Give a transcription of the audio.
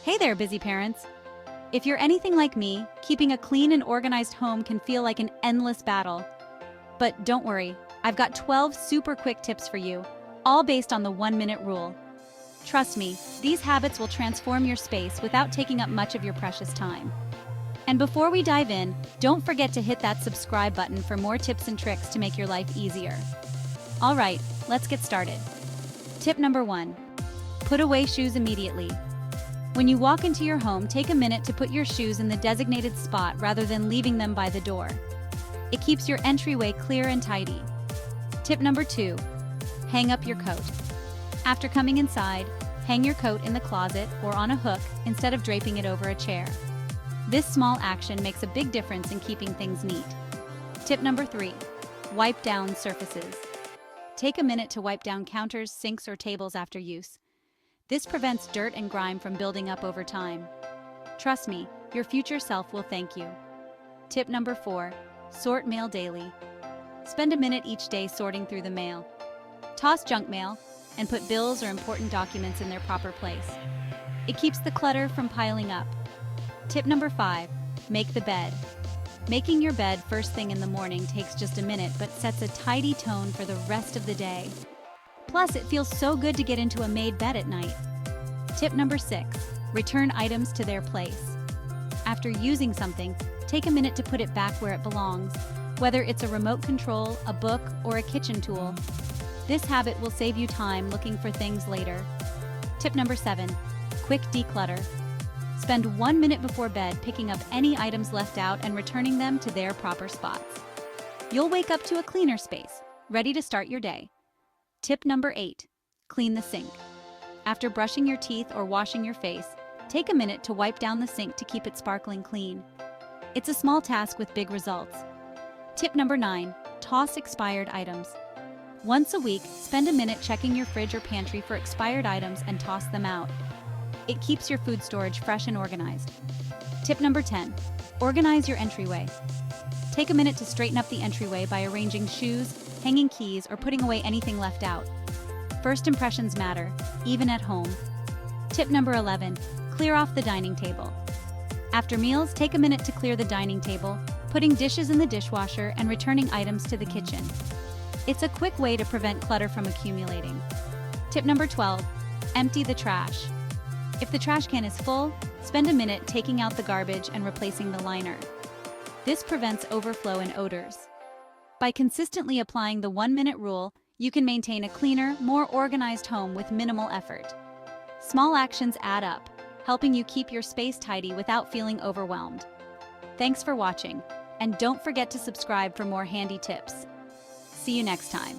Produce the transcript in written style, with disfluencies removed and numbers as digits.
Hey there, busy parents. If you're anything like me, keeping a clean and organized home can feel like an endless battle. But don't worry, I've got 12 super quick tips for you, all based on the 1-minute rule. Trust me, these habits will transform your space without taking up much of your precious time. And before we dive in, don't forget to hit that subscribe button for more tips and tricks to make your life easier. All right, let's get started. Tip number 1. Put away shoes immediately. When you walk into your home, take a minute to put your shoes in the designated spot rather than leaving them by the door. It keeps your entryway clear and tidy. Tip number 2. Hang up your coat. After coming inside, hang your coat in the closet or on a hook instead of draping it over a chair. This small action makes a big difference in keeping things neat. Tip number 3. Wipe down surfaces. Take a minute to wipe down counters, sinks, or tables after use. This prevents dirt and grime from building up over time. Trust me, your future self will thank you. Tip number 4. Sort mail daily. Spend a minute each day sorting through the mail. Toss junk mail and put bills or important documents in their proper place. It keeps the clutter from piling up. Tip number 5. Make the bed. Making your bed first thing in the morning takes just a minute but sets a tidy tone for the rest of the day. Plus, it feels so good to get into a made bed at night. Tip number 6. Return items to their place. After using something, take a minute to put it back where it belongs, whether it's a remote control, a book, or a kitchen tool. This habit will save you time looking for things later. Tip number 7. Quick declutter. Spend 1 minute before bed picking up any items left out and returning them to their proper spots. You'll wake up to a cleaner space, ready to start your day. Tip number 8. Clean the sink. After brushing your teeth or washing your face, take a minute to wipe down the sink to keep it sparkling clean. It's a small task with big results. Tip number 9. Toss expired items. Once a week, spend a minute checking your fridge or pantry for expired items and toss them out. It keeps your food storage fresh and organized. Tip number 10. Organize your entryway. Take a minute to straighten up the entryway by arranging shoes, hanging keys, or putting away anything left out. First impressions matter, even at home. Tip number 11. Clear off the dining table. After meals, take a minute to clear the dining table, putting dishes in the dishwasher and returning items to the kitchen. It's a quick way to prevent clutter from accumulating. Tip number 12. Empty the trash. If the trash can is full, spend a minute taking out the garbage and replacing the liner. This prevents overflow and odors. By consistently applying the 1-minute rule, you can maintain a cleaner, more organized home with minimal effort. Small actions add up, helping you keep your space tidy without feeling overwhelmed. Thanks for watching, and don't forget to subscribe for more handy tips. See you next time.